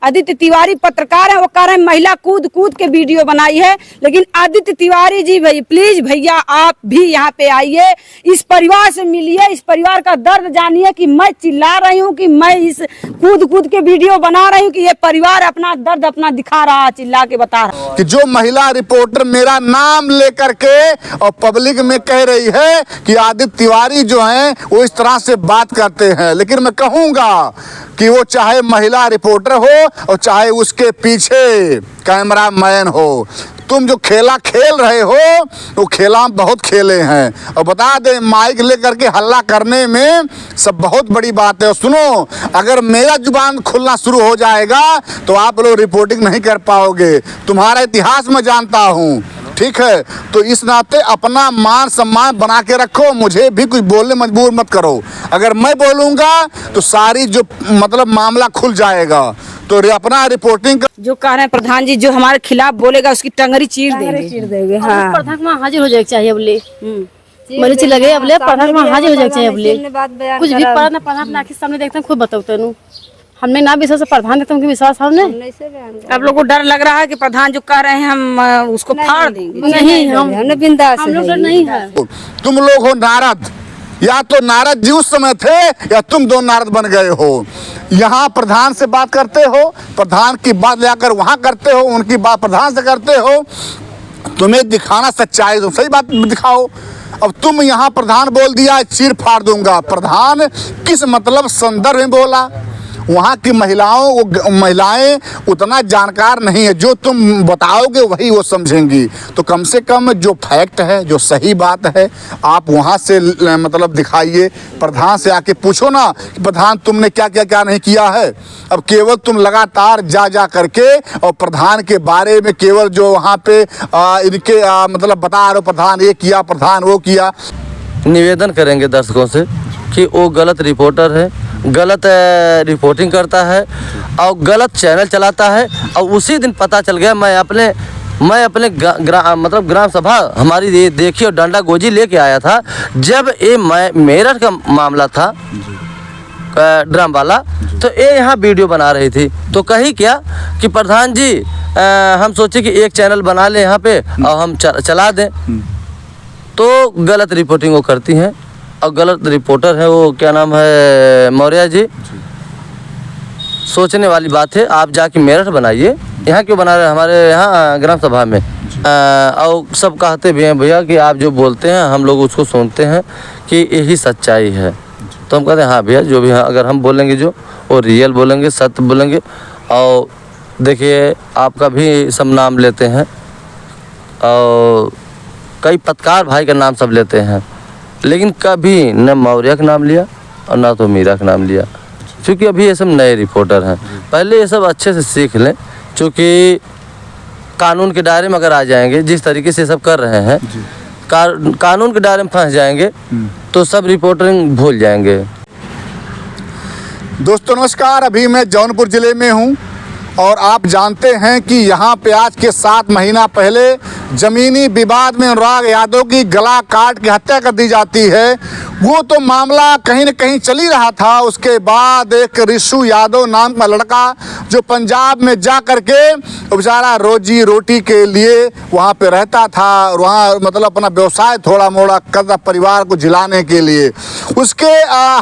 आदित्य तिवारी पत्रकार है, वो कह रहे हैं महिला कूद कूद के वीडियो बनाई है। लेकिन आदित्य तिवारी जी भाई प्लीज भैया आप भी यहाँ पे आइए, इस परिवार से मिलिए, इस परिवार का दर्द जानिए कि मैं चिल्ला रही हूँ कि मैं इस कूद कूद के वीडियो बना रही हूँ कि ये परिवार अपना दर्द अपना दिखा रहा, चिल्ला के बता रहा कि जो महिला रिपोर्टर मेरा नाम लेकर के और पब्लिक में कह रही है कि आदित्य तिवारी जो हैं वो इस तरह से बात करते हैं। लेकिन मैं कहूँगा कि वो चाहे महिला रिपोर्टर हो और चाहे उसके पीछे कैमरा मैन हो, तुम जो खेला खेल रहे हो वो खेला हम बहुत खेले हैं। और बता दें माइक लेकर के हल्ला करने में सब बहुत बड़ी बात है। और सुनो, अगर मेरा जुबान खुलना शुरू हो जाएगा तो आप लोग रिपोर्टिंग नहीं कर पाओगे। तुम्हारा इतिहास मैं जानता हूँ, ठीक है? तो इस नाते अपना मान सम्मान बना के रखो, मुझे भी कुछ बोलने मजबूर मत करो। अगर मैं बोलूँगा तो सारी जो मतलब मामला खुल जाएगा। तो अपना रिपोर्टिंग जो कह रहे हैं प्रधान जी जो हमारे खिलाफ बोलेगा उसकी टंगरी चीर देंगे। हाँ। प्रधान में हाजिर हो जाए चाहिए बोले मरीज लगे अब प्रधान में हाजिर हो जाए चाहिए बोले कुछ भी पढ़ा ना प्रधान आखिर सामने देखते हैं खुद बताओ तेनू हमने ना विश्वास प्रधान देते हैं विश्वास हमने। अब लोगों को डर लग रहा है कि प्रधान जो कह रहे हैं हम उसको फाड़ देंगे। नहीं हम लोग डर नहीं है। तुम लोग हो नारद, या तो नारद जी उस समय थे या तुम दो नारद बन गए हो। यहाँ प्रधान से बात करते हो, प्रधान की बात लेकर वहाँ करते हो, उनकी बात प्रधान से करते हो। तुम्हें दिखाना सच्चाई, तुम सही बात दिखाओ। अब तुम यहाँ प्रधान बोल दिया चीर फाड़ दूंगा, प्रधान किस मतलब संदर्भ में बोला? वहाँ की महिलाएं उतना जानकार नहीं है, जो तुम बताओगे वही वो समझेंगी। तो कम से कम जो फैक्ट है, जो सही बात है, आप वहाँ से मतलब दिखाइए। प्रधान से आके पूछो ना कि प्रधान तुमने क्या क्या क्या नहीं किया है। अब केवल तुम लगातार जा करके और प्रधान के बारे में केवल जो वहाँ पे इनके मतलब बता रहे हो प्रधान ये किया, प्रधान वो किया। निवेदन करेंगे दर्शकों से कि वो गलत रिपोर्टर है, गलत रिपोर्टिंग करता है और गलत चैनल चलाता है। और उसी दिन पता चल गया, मैं अपने मतलब ग्राम सभा हमारी ये देखी और डंडा गोजी लेके आया था जब ये मेरठ का मामला था ड्राम वाला, तो ये यहाँ वीडियो बना रही थी। तो कही क्या कि प्रधान जी हम सोचे कि एक चैनल बना ले यहाँ पे और हम चला दें। तो गलत रिपोर्टिंग वो करती हैं और गलत रिपोर्टर है वो, क्या नाम है, मौर्य जी। सोचने वाली बात है, आप जाके मेरठ बनाइए, यहाँ क्यों बना रहे हैं हमारे यहाँ ग्राम सभा में। और सब कहते भी हैं भैया कि आप जो बोलते हैं हम लोग उसको सुनते हैं कि यही सच्चाई है। तो हम कहते हैं हाँ भैया जो भी है, अगर हम बोलेंगे जो वो रियल बोलेंगे, सत्य बोलेंगे। और देखिए आपका भी सब नाम लेते हैं और कई पत्रकार भाई का नाम सब लेते हैं, लेकिन कभी न मौर्य का नाम लिया और ना तो मीरा का नाम लिया, क्योंकि अभी ये सब नए रिपोर्टर हैं। पहले ये सब अच्छे से सीख लें, क्योंकि कानून के दायरे में अगर आ जाएंगे, जिस तरीके से सब कर रहे हैं, कानून के दायरे में फंस जाएंगे तो सब रिपोर्टिंग भूल जाएंगे। दोस्तों नमस्कार, अभी मैं जौनपुर ज़िले में हूँ और आप जानते हैं कि यहाँ पे आज के 7 महीना पहले ज़मीनी विवाद में अनुराग यादव की गला काट के हत्या कर दी जाती है। वो तो मामला कहीं न कहीं चल ही रहा था। उसके बाद एक ऋषु यादव नाम का लड़का जो पंजाब में जा करके बेचारा रोजी रोटी के लिए वहाँ पे रहता था, और वहाँ मतलब अपना व्यवसाय थोड़ा मोड़ा करता परिवार को जिलाने के लिए, उसके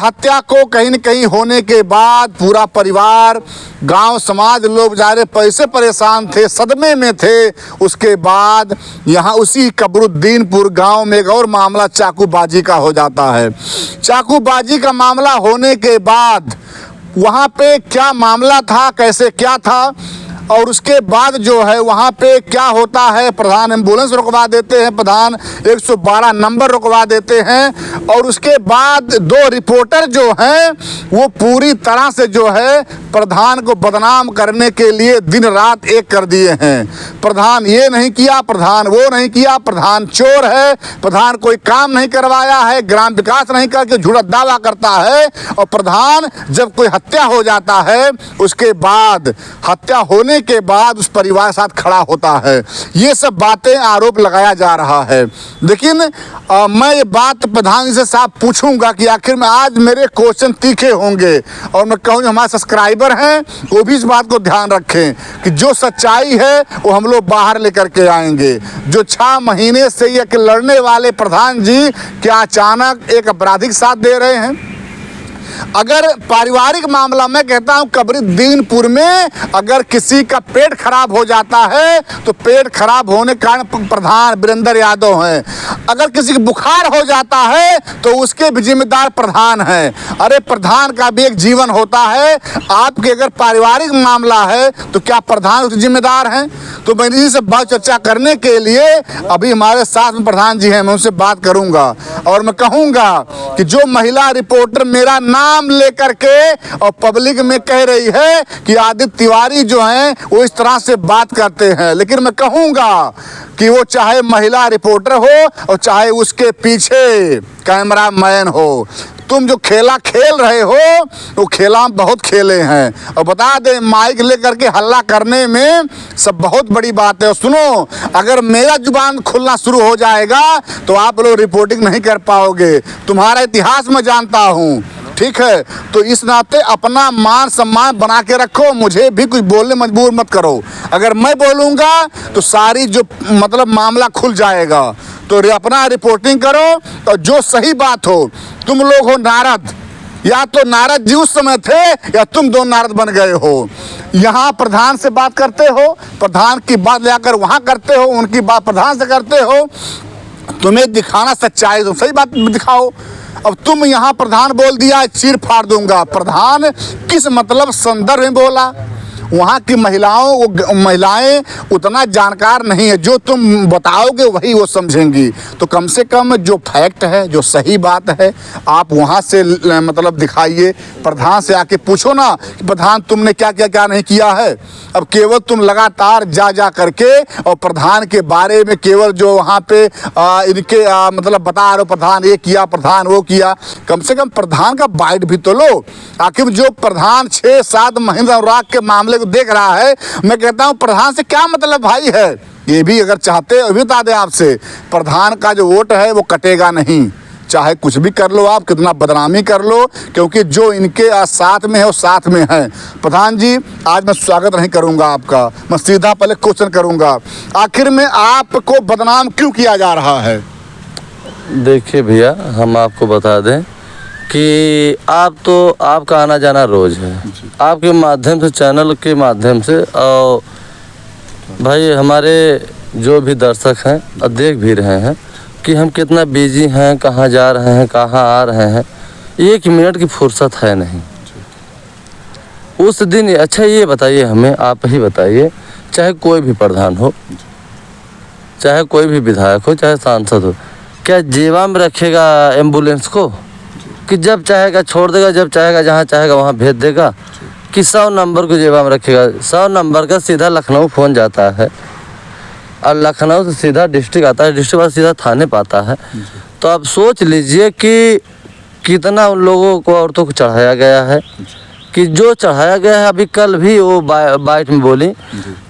हत्या को कहीं न कहीं होने के बाद पूरा परिवार, गांव समाज लोग बेचारे पैसे परेशान थे, सदमे में थे। उसके बाद यहाँ उसी कबरुद्दीनपुर गांव में एक और मामला चाकूबाजी का हो जाता है। चाकूबाजी का मामला होने के बाद वहाँ पे क्या मामला था, कैसे क्या था, और उसके बाद जो है वहाँ पे क्या होता है, प्रधान एम्बुलेंस रुकवा देते हैं, प्रधान 112 नंबर रुकवा देते हैं। और उसके बाद 2 रिपोर्टर जो हैं वो पूरी तरह से जो है प्रधान को बदनाम करने के लिए दिन रात एक कर दिए हैं। प्रधान ये नहीं किया, प्रधान वो नहीं किया, प्रधान चोर है, प्रधान कोई काम नहीं करवाया है, ग्राम विकास नहीं करके झूठा दावा करता है। और प्रधान जब कोई हत्या हो जाता है उसके बाद हत्या होने करने के बाद उस परिवार के साथ खड़ा होता है। ये सब बातें आरोप लगाया जा रहा है। लेकिन मैं ये बात प्रधान जी से साफ पूछूंगा कि आखिर में आज मेरे क्वेश्चन तीखे होंगे और मैं कहूँ हमारे सब्सक्राइबर हैं वो भी इस बात को ध्यान रखें कि जो सच्चाई है वो हम लोग बाहर लेकर के आएंगे। जो 6 महीने से ये लड़ने वाले प्रधान जी क्या अचानक एक आपराधिक साथ दे रहे हैं? अगर पारिवारिक मामला मैं कहता हूं कबरीदीनपुर में अगर किसी का पेट खराब हो जाता है तो पेट खराब होने के कारण प्रधान वीरेंद्र यादव हैं। अगर किसी को बुखार हो जाता है तो उसके भी जिम्मेदार प्रधान हैं। अरे प्रधान का भी एक जीवन होता है। आपके अगर पारिवारिक मामला है तो क्या प्रधान उसके जिम्मेदार हैं? तो मैं इसी से बात चर्चा करने के लिए अभी हमारे साथ में प्रधान जी हैं, मैं उनसे बात करूंगा और मैं कहूंगा कि जो महिला रिपोर्टर मेरा नाम लेकर के और पब्लिक में कह रही है कि आदित्य तिवारी जो हैं वो इस तरह से बात करते हैं, लेकिन मैं कहूंगा कि वो चाहे महिला रिपोर्टर हो और चाहे उसके पीछे कैमरा मैन हो, तुम जो खेला खेल रहे हो वो खेला बहुत खेले हैं। और बता दें माइक लेकर के हल्ला करने में सब बहुत बड़ी बात है। और सुनो, अगर मेरा जुबान खुलना शुरू हो जाएगा तो आप लोग रिपोर्टिंग नहीं कर पाओगे। तुम्हारा इतिहास मैं जानता हूँ, ठीक है? तो इस नाते अपना मान सम्मान बना के रखो, मुझे भी कुछ बोलने मजबूर मत करो। अगर मैं बोलूँगा तो सारी जो मतलब मामला खुल जाएगा। तो अपना रिपोर्टिंग करो और जो सही बात हो। तुम लोग हो नारद, या तो नारद जी उस समय थे या तुम दो नारद बन गए हो। यहाँ प्रधान से बात करते हो, प्रधान की बात लेकर वहाँ करते हो, उनकी बात प्रधान से करते हो। तुम्हें दिखाना सच्चाई तो सही बात दिखाओ। अब तुम यहाँ प्रधान बोल दिया चीर फाड़ दूंगा। प्रधान किस मतलब संदर्भ में बोला? वहाँ की महिलाएं उतना जानकार नहीं है, जो तुम बताओगे वही वो समझेंगी। तो कम से कम जो फैक्ट है, जो सही बात है, आप वहाँ से मतलब दिखाइए। प्रधान से आके पूछो ना कि प्रधान तुमने क्या क्या क्या नहीं किया है। अब केवल तुम लगातार जा करके और प्रधान के बारे में केवल जो वहाँ पे इनके मतलब बता रहे हो प्रधान ये किया, प्रधान वो किया। कम से कम प्रधान का बाइट भी तो लो। आखिर जो प्रधान 6-7 महीने अनुराग के मामले को देख रहा है, मैं कहता हूँ प्रधान से क्या मतलब भाई है? ये भी अगर चाहते हो बता दें आपसे, प्रधान का जो वोट है वो कटेगा नहीं। चाहे कुछ भी कर लो, आप कितना बदनामी कर लो, क्योंकि जो इनके साथ में है वो साथ में है। प्रधान जी आज मैं स्वागत नहीं करूंगा आपका, मैं सीधा पहले क्वेश्चन करूंगा, आखिर में आपको बदनाम क्यों किया जा रहा है? देखिए भैया, हम आपको बता दें कि आपका आना जाना रोज़ है, आपके माध्यम से, चैनल के माध्यम से। और भाई हमारे जो भी दर्शक हैं और देख भी रहे हैं कि हम कितना बिजी हैं, कहाँ जा रहे हैं, कहाँ आ रहे हैं, 1 मिनट की फुर्सत है नहीं। उस दिन अच्छा ये बताइए हमें, आप ही बताइए, चाहे कोई भी प्रधान हो, चाहे कोई भी विधायक हो, चाहे सांसद हो, क्या जेवा में रखेगा एम्बुलेंस को कि जब चाहेगा छोड़ देगा, जब चाहेगा जहाँ चाहेगा वहाँ भेज देगा? कि 100 नंबर को जेवा में रखेगा? 100 नंबर का सीधा लखनऊ फ़ोन जाता है और लखनऊ से सीधा डिस्ट्रिक्ट आता है, डिस्ट्रिक्ट बाद सीधा थाने पर आता है। तो आप सोच लीजिए कि कितना उन लोगों को, औरतों को चढ़ाया गया है। कि जो चढ़ाया गया है, अभी कल भी वो बाइट में बोली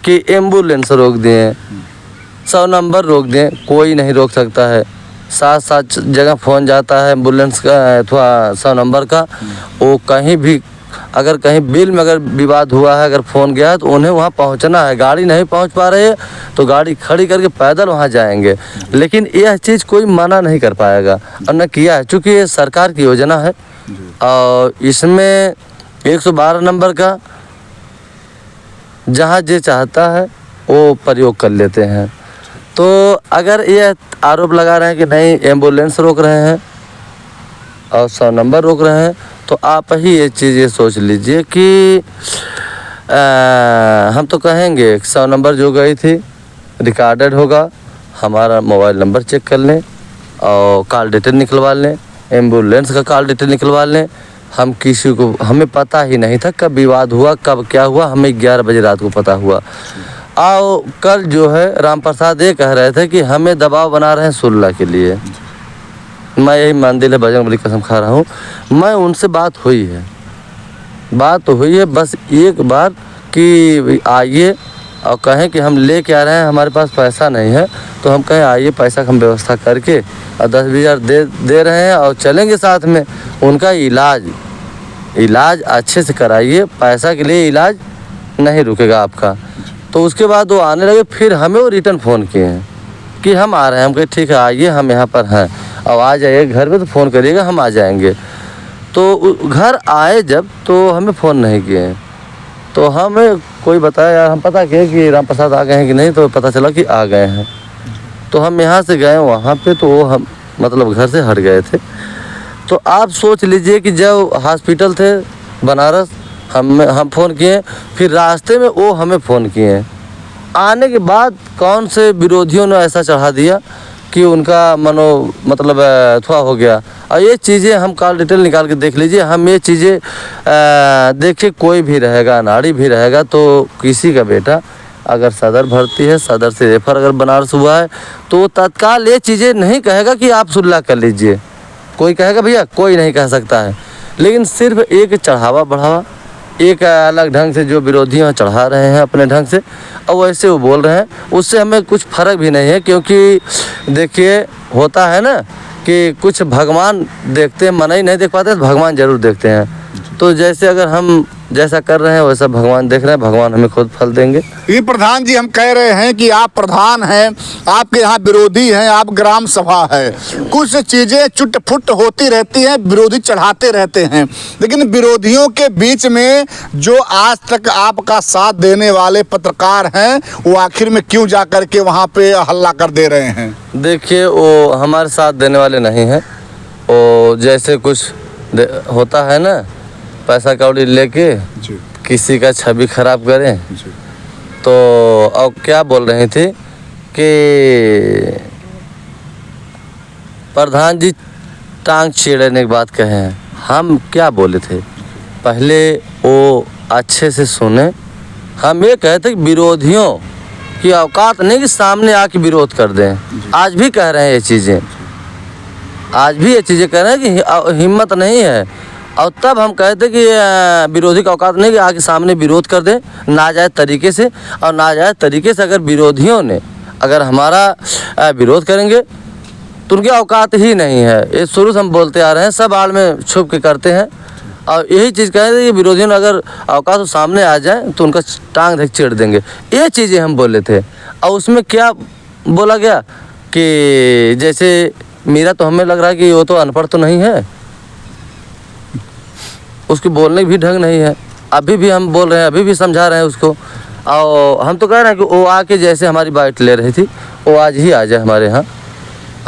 कि एम्बुलेंस रोक दिए, 100 नंबर रोक दिए। कोई नहीं रोक सकता है। 7 जगह फ़ोन जाता है एम्बुलेंस का अथवा 100 नंबर का। वो कहीं भी अगर कहीं बिल में अगर विवाद हुआ है, अगर फ़ोन गया है तो उन्हें वहाँ पहुँचना है। गाड़ी नहीं पहुँच पा रही है तो गाड़ी खड़ी करके पैदल वहाँ जाएंगे। लेकिन यह चीज़ कोई मना नहीं कर पाएगा और न किया है, चूँकि ये सरकार की योजना है और इसमें 112 नंबर का जहाँ जे चाहता है वो प्रयोग कर लेते हैं। तो अगर ये आरोप लगा रहे हैं कि नहीं एम्बुलेंस रोक रहे हैं और 100 नंबर रोक रहे हैं, तो आप ही ये चीज़ ये सोच लीजिए कि हम तो कहेंगे 100 नंबर जो गई थी रिकॉर्डेड होगा, हमारा मोबाइल नंबर चेक कर लें और कॉल डिटेल निकलवा लें, एम्बुलेंस का कॉल डिटेल निकलवा लें। हम किसी को, हमें पता ही नहीं था कब विवाद हुआ, कब क्या हुआ, हमें 11 बजे रात को पता हुआ। और कल जो है राम प्रसाद ये कह रहे थे कि हमें दबाव बना रहे हैं सुलह के लिए। मैं यही मंदिर है बजरंगबली कसम खा रहा हूँ, मैं उनसे बात हुई है, बात तो हुई है, बस एक बार कि आइए और कहें कि हम ले के आ रहे हैं, हमारे पास पैसा नहीं है, तो हम कहें आइए पैसा हम व्यवस्था करके और 10-20 हज़ार दे रहे हैं और चलेंगे साथ में। उनका इलाज अच्छे से कराइए, पैसा के लिए इलाज नहीं रुकेगा आपका। तो उसके बाद वो आने लगे, फिर हमें वो रिटर्न फ़ोन किए हैं कि हम आ रहे हैं। हम कहे ठीक है आइए, हम यहाँ पर हैं, अब आ जाइए घर में, तो फ़ोन करिएगा हम आ जाएंगे। तो घर आए जब, तो हमें फ़ोन नहीं किए। तो हमें कोई बताया, यार हम पता किए कि राम प्रसाद आ गए हैं कि नहीं, तो पता चला कि आ गए हैं। तो हम यहाँ से गए वहाँ पे, तो वो हम मतलब घर से हट गए थे। तो आप सोच लीजिए कि जब हॉस्पिटल थे बनारस, हम फ़ोन किए, फिर रास्ते में वो हमें फ़ोन किए। आने के बाद कौन से विरोधियों ने ऐसा चढ़ा दिया कि उनका मतलब थोड़ा हो गया। और ये चीज़ें हम कॉल डिटेल निकाल के देख लीजिए। हम ये चीज़ें देखिए, कोई भी रहेगा, अनाड़ी भी रहेगा, तो किसी का बेटा अगर सदर भर्ती है, सदर से रेफर अगर बनारस हुआ है, तो तत्काल ये चीज़ें नहीं कहेगा कि आप सुलह कर लीजिए। कोई कहेगा भैया, कोई नहीं कह सकता है। लेकिन सिर्फ एक चढ़ावा बढ़ावा, एक अलग ढंग से जो विरोधियों चढ़ा रहे हैं अपने ढंग से, और वैसे वो बोल रहे हैं, उससे हमें कुछ फ़र्क भी नहीं है। क्योंकि देखिए होता है ना कि कुछ भगवान देखते हैं, मना ही नहीं देख पाते, तो भगवान ज़रूर देखते हैं। तो जैसे अगर हम जैसा कर रहे हैं वैसा भगवान देख रहे हैं, भगवान हमें खुद फल देंगे। ये प्रधान जी, हम कह रहे हैं कि आप प्रधान हैं, आपके यहाँ विरोधी हैं, आप ग्राम सभा है, कुछ चीज़ें चुट फुट होती रहती हैं, विरोधी चढ़ाते रहते हैं, लेकिन विरोधियों के बीच में जो आज तक आपका साथ देने वाले पत्रकार हैं, वो आखिर में क्यों जा कर के वहाँ पे हल्ला कर दे रहे हैं? देखिए, वो हमारे साथ देने वाले नहीं हैं। वो जैसे कुछ होता है ना, पैसा कौड़ी लेके किसी का छवि खराब करें। तो अब क्या बोल रही थी कि प्रधान जी टांग छेड़ने की बात कहे हैं। हम क्या बोले थे पहले, वो अच्छे से सुने। हम ये कहे थे कि विरोधियों की औकात नहीं कि सामने आके विरोध कर दें। आज भी कह रहे हैं ये चीज़ें, आज भी ये चीज़ें कह रहे हैं कि हिम्मत नहीं है। और तब हम कहते कि विरोधी का औकात नहीं कि आके सामने विरोध कर दें नाजायज़ तरीके से। और नाजायज़ तरीके से अगर विरोधियों ने अगर हमारा विरोध करेंगे तो उनकी औकात ही नहीं है। ये शुरू से हम बोलते आ रहे हैं, सब आड़ में छुप के करते हैं। और यही चीज़ कह रहे थे कि विरोधियों ने अगर औकात तो सामने आ जाए तो उनका टांग धक छेड़ देंगे। ये चीज़ें हम बोले थे। और उसमें क्या बोला गया कि जैसे मेरा तो हमें लग रहा है कि वो तो अनपढ़ तो नहीं है, उसके बोलने की भी ढंग नहीं है। अभी भी हम बोल रहे हैं, अभी भी समझा रहे हैं उसको। और हम तो कह रहे हैं कि वो आके जैसे हमारी बाइट ले रही थी, वो आज ही आ जाए हमारे यहाँ,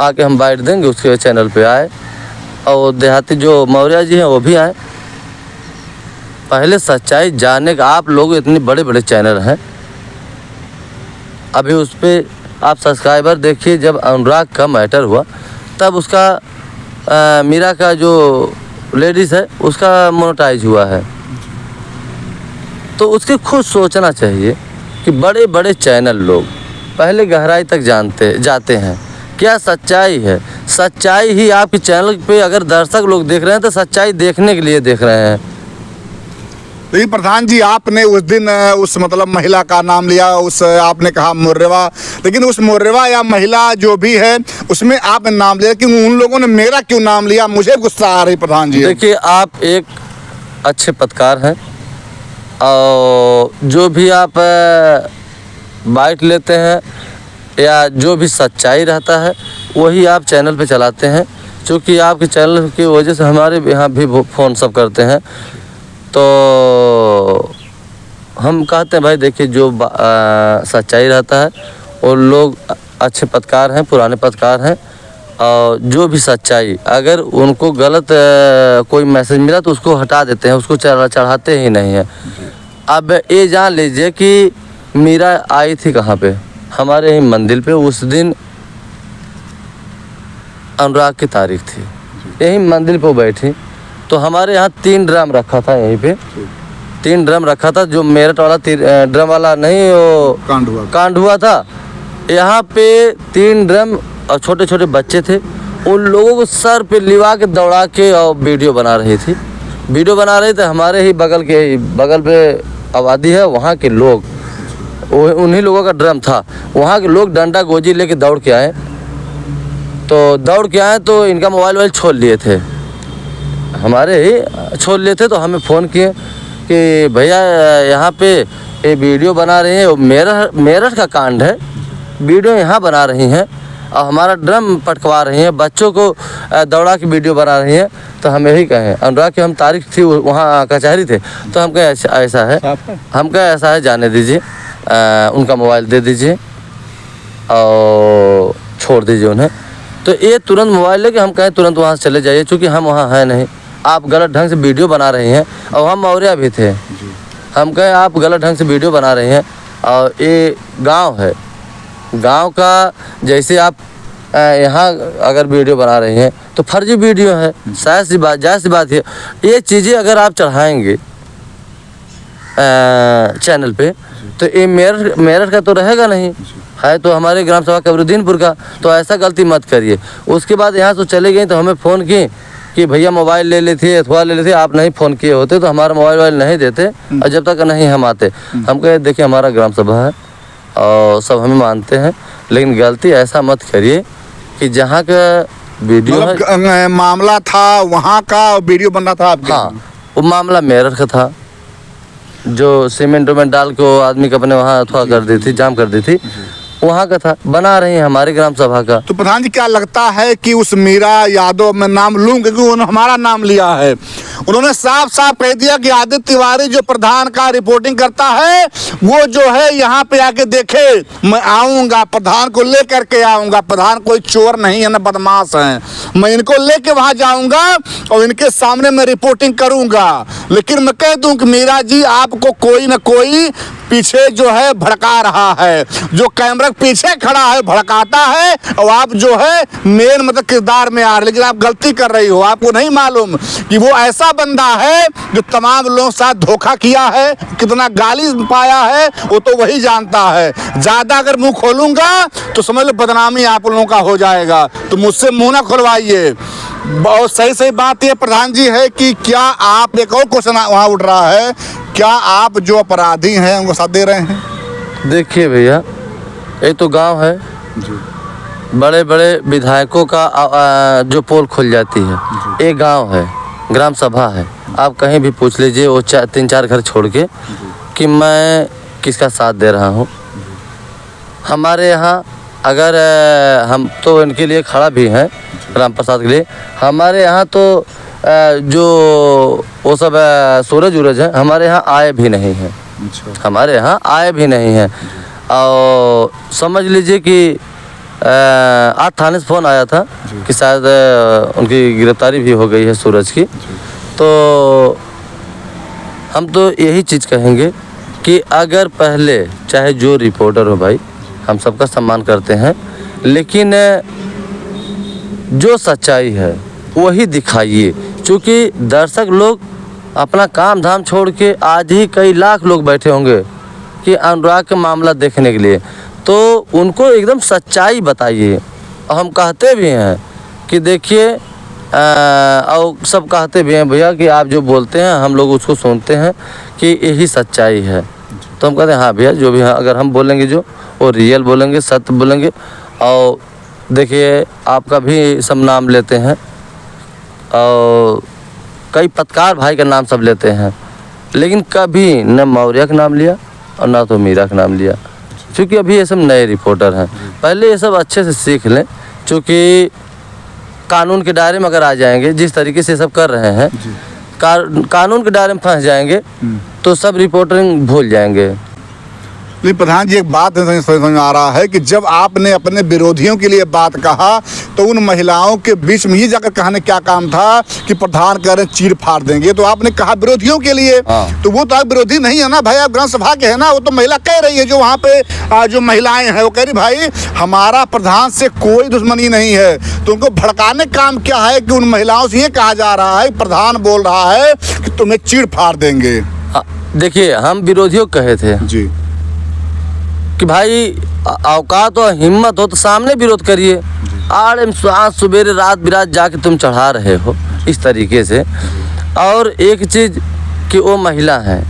आके हम बाइट देंगे, उसके चैनल पे आए। और देहाती जो मौर्य जी हैं वो भी आए। पहले सच्चाई जानने का, आप लोग इतने बड़े बड़े चैनल हैं, अभी उस पर आप सब्सक्राइबर देखिए। जब अनुराग का मैटर हुआ तब उसका मीरा का जो लेडीज़ है उसका मोनेटाइज हुआ है। तो उसके खुद सोचना चाहिए कि बड़े बड़े चैनल लोग पहले गहराई तक जाते हैं, क्या सच्चाई है। सच्चाई ही आपके चैनल पे अगर दर्शक लोग देख रहे हैं तो सच्चाई देखने के लिए देख रहे हैं। लेकिन प्रधान जी, आपने उस दिन उस मतलब महिला का नाम लिया, उस आपने कहा मुर्रेवा, लेकिन उस मुर्रेवा या महिला जो भी है उसमें आपने नाम लिया, कि उन लोगों ने मेरा क्यों नाम लिया? मुझे गुस्सा आ रही प्रधान जी। देखिए, आप एक अच्छे पत्रकार हैं और जो भी आप बाइट लेते हैं या जो भी सच्चाई रहता है वही आप चैनल पे चलाते हैं। क्योंकि आपके चैनल की वजह से हमारे यहाँ भी फ़ोन सब करते हैं। तो हम कहते हैं भाई देखिए, जो सच्चाई रहता है वो लोग अच्छे पत्रकार हैं, पुराने पत्रकार हैं, और जो भी सच्चाई अगर उनको गलत कोई मैसेज मिला तो उसको हटा देते हैं, उसको चढ़ाते ही नहीं हैं। अब ये जान लीजिए कि मीरा आई थी कहाँ पे, हमारे ही मंदिर पे। उस दिन अनुराग की तारीख थी, यही मंदिर पे बैठी। तो हमारे यहाँ 3 ड्रम रखा था, यहीं पे 3 ड्रम रखा था। जो मेरठ वाला ड्रम वाला नहीं, वो कांड हुआ था। यहाँ पे 3 ड्रम और छोटे छोटे बच्चे थे, उन लोगों को सर पे लिवा के दौड़ा के और वीडियो बना रही थी। वीडियो बना रहे थे, हमारे ही बगल पे आबादी है, वहाँ के लोग, उन्हीं लोगों का ड्रम था, वहाँ के लोग डंडा गोजी लेके दौड़ के आए, तो इनका मोबाइल छोड़ लिए थे, हमारे ही छोड़ लिए थे। तो हमें फ़ोन किए कि भैया यहाँ पे ये वीडियो बना रहे हैं, मेरठ का कांड है, वीडियो यहाँ बना रही हैं और हमारा ड्रम पटकवा रही हैं, बच्चों को दौड़ा के वीडियो बना रही हैं। तो हम यही कहें, अनुराग की हम तारीख थी वहाँ कचहरी थे, तो हम कहे ऐसा है, हम कहे ऐसा है, जाने दीजिए, उनका मोबाइल दे दीजिए और छोड़ दीजिए उन्हें। तो ये तुरंत मोबाइल लेके हम कहें तुरंत वहाँ से चले जाइए, चूँकि हम वहाँ हैं नहीं, आप गलत ढंग से वीडियो बना रही हैं। और हम मौर्या भी थे, हम कहें आप गलत ढंग से वीडियो बना रही हैं और ये गांव है, गांव का जैसे आप यहाँ अगर वीडियो बना रही हैं तो फर्जी वीडियो है, जायज़ सी बात है। ये चीज़ें अगर आप चढ़ाएंगे चैनल पे तो ये मेरठ का तो रहेगा नहीं, है तो हमारे ग्राम सभा कबरुद्दीनपुर का। तो ऐसा गलती मत करिए। उसके बाद यहाँ से चले गई तो हमें फ़ोन की कि भैया मोबाइल ले लेते, अथवा ले लेते, आप नहीं फ़ोन किए होते तो हमारा मोबाइल नहीं देते और जब तक नहीं हम आते। हम कहे देखिए हमारा ग्राम सभा है और सब हमें मानते हैं, लेकिन गलती ऐसा मत करिए कि जहाँ का वीडियो मतलब मामला था वहाँ का वीडियो बन रहा था आपके? हाँ, वो मामला मेरठ का था, जो सीमेंट में डाल के वो आदमी को अपने वहाँ अथवा कर दी थी, जाम कर दी थी, वहाँ का था, बना रही हैं हमारे ग्राम सभा का। तो प्रधान जी क्या लगता है कि उस मीरा यादव, मैं नाम लूँ क्योंकि उन्होंने हमारा नाम लिया है, उन्होंने साफ साफ कह दिया कि आदित्य तिवारी जो प्रधान का रिपोर्टिंग करता है वो जो है यहाँ पे आके देखे, मैं आऊँगा, प्रधान को ले करके आऊँगा, प्रधान कोई चोर नहीं है, न बदमाश हैं, मैं इनको लेके वहाँ जाऊँगा और इनके सामने मैं रिपोर्टिंग करूँगा। लेकिन मैं कह दूँ कि मीरा जी आपको कोई न कोई पीछे जो है भड़का रहा है, जो कैमरा पीछे खड़ा है भड़काता है और आप जो है मेन मतलब किरदार में आ रहे, लेकिन आप गलती कर रही हो। आपको नहीं मालूम कि वो ऐसा बंदा है जो तमाम लोगों के साथ धोखा किया है, कितना गाली पाया है वो तो वही जानता है। ज़्यादा अगर मुंह खोलूंगा तो समझ लो बदनामी आप लोगों का हो जाएगा, तो मुझसे मुंह ना खुलवाइए। बहुत सही बात ये प्रधान जी है कि क्या आप, एक और क्वेश्चन वहाँ उठ रहा है, क्या आप जो अपराधी हैं उनको साथ दे रहे हैं? देखिए भैया, ये तो गांव है, बड़े बड़े विधायकों का जो पोल खुल जाती है, ये गांव है, ग्राम सभा है, आप कहीं भी पूछ लीजिए वो 3-4 घर छोड़ के कि मैं किसका साथ दे रहा हूँ। हमारे यहाँ अगर हम तो इनके लिए खड़ा भी हैं, राम प्रसाद के लिए, हमारे यहाँ तो जो वो सब सूरज उरज है, हमारे यहाँ आए भी नहीं हैं, हमारे यहाँ आए भी नहीं हैं। और समझ लीजिए कि आज थाने से फ़ोन आया था कि शायद उनकी गिरफ्तारी भी हो गई है सूरज की। तो हम तो यही चीज़ कहेंगे कि अगर पहले चाहे जो रिपोर्टर हो भाई, हम सबका सम्मान करते हैं, लेकिन जो सच्चाई है वही दिखाइए, क्योंकि दर्शक लोग अपना काम धाम छोड़ के आज ही कई लाख लोग बैठे होंगे कि अनुराग का मामला देखने के लिए, तो उनको एकदम सच्चाई बताइए। और हम कहते भी हैं कि देखिए, और सब कहते भी हैं भैया कि आप जो बोलते हैं हम लोग उसको सुनते हैं कि यही सच्चाई है। तो हम कहते हैं हाँ भैया, जो भी है अगर हम बोलेंगे जो वो रियल बोलेंगे, सत्य बोलेंगे। और देखिए आपका भी सब नाम लेते हैं और कई पत्रकार भाई का नाम सब लेते हैं, लेकिन कभी न मौर्य का नाम लिया और ना तो मीरा का नाम लिया, क्योंकि अभी ये सब नए रिपोर्टर हैं। पहले ये सब अच्छे से सीख लें, क्योंकि कानून के दायरे में अगर आ जाएंगे, जिस तरीके से सब कर रहे हैं, कानून के दायरे में फंस जाएंगे तो सब रिपोर्टिंग भूल जाएंगे। नहीं प्रधान जी, एक बात समझ में आ रहा है कि जब आपने अपने विरोधियों के लिए बात कहा तो उन महिलाओं के बीच में ये जाकर कहने क्या काम था कि प्रधान कह रहे चीर फाड़ देंगे, तो आपने कहा विरोधियों के लिए। तो वो तो आप विरोधी नहीं है ना भाई, आप ग्राम सभा के है ना। वो तो महिला कह रही है, जो वहाँ पे जो महिलाएं हैं वो कह रही भाई हमारा प्रधान से कोई दुश्मनी नहीं है। तो उनको भड़काने काम क्या है कि उन महिलाओं से ये कहा जा रहा है, प्रधान बोल रहा है कि तुम्हें चीर फाड़ देंगे। देखिए, हम विरोधियों कहे थे जी कि भाई औकात और हिम्मत हो तो सामने विरोध करिए। आज सुबेरे रात बिरात जाके तुम चढ़ा रहे हो इस तरीके से। और एक चीज़ कि वो महिला हैं,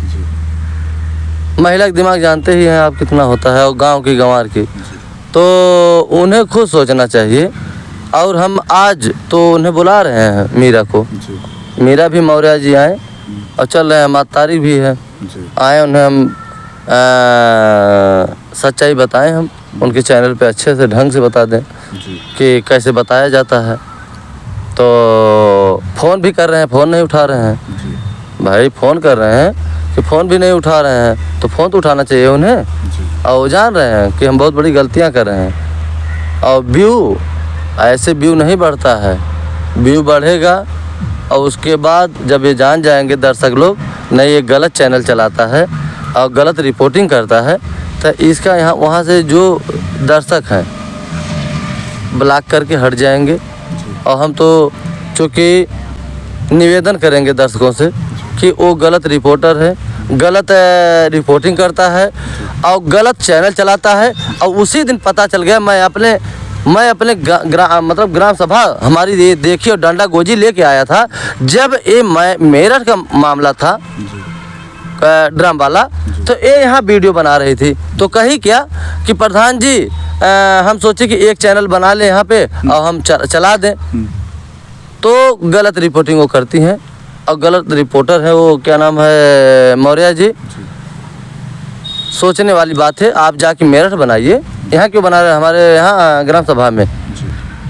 महिला का दिमाग जानते ही हैं आप कितना होता है, और गांव की गंवार की, तो उन्हें खुद सोचना चाहिए। और हम आज तो उन्हें बुला रहे हैं, मीरा को, मीरा भी मौर्य जी आए और चल रहे हैं, हमारी तारीख भी है, आए उन्हें हम सच्चाई बताएं, हम उनके चैनल पे अच्छे से ढंग से बता दें कि कैसे बताया जाता है। तो फ़ोन भी कर रहे हैं, फ़ोन नहीं उठा रहे हैं भाई, फ़ोन कर रहे हैं कि फ़ोन भी नहीं उठा रहे हैं, तो फ़ोन तो उठाना चाहिए उन्हें। और वो जान रहे हैं कि हम बहुत बड़ी गलतियां कर रहे हैं। और व्यू ऐसे व्यू नहीं बढ़ता है, व्यू बढ़ेगा और उसके बाद जब ये जान जाएंगे दर्शक लोग नहीं ये गलत चैनल चलाता है और गलत रिपोर्टिंग करता है, तो इसका यहाँ वहाँ से जो दर्शक हैं ब्लॉक करके हट जाएंगे। और हम तो चूँकि निवेदन करेंगे दर्शकों से कि वो गलत रिपोर्टर है, गलत रिपोर्टिंग करता है और गलत चैनल चलाता है। और उसी दिन पता चल गया, मैं अपने मतलब ग्राम सभा हमारी ये देखी और डंडा गोजी लेके आया था जब ये मेरठ का मामला था ड्रम वाला, तो ये यहाँ वीडियो बना रही थी। तो कही क्या कि प्रधान जी हम सोचे कि एक चैनल बना लें यहाँ पे और हम चला दें, तो गलत रिपोर्टिंग वो करती हैं। और गलत रिपोर्टर है वो, क्या नाम है, मौर्य जी। सोचने वाली बात है, आप जाके मेरठ बनाइए, यहाँ क्यों बना रहे हैं हमारे यहाँ ग्राम सभा में।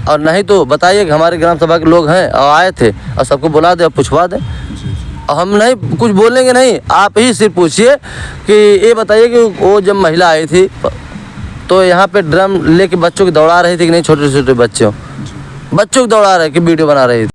और नहीं तो बताइए कि हमारे ग्राम सभा के लोग हैं और आए थे और सबको बुला दें और पूछवा दें। और हम नहीं कुछ बोलेंगे नहीं, आप ही सिर्फ पूछिए कि ये बताइए कि वो जब महिला आई थी तो यहाँ पे ड्रम लेके बच्चों की दौड़ा रही थी कि नहीं, छोटे छोटे बच्चों की दौड़ा रहे कि वीडियो बना रही थी।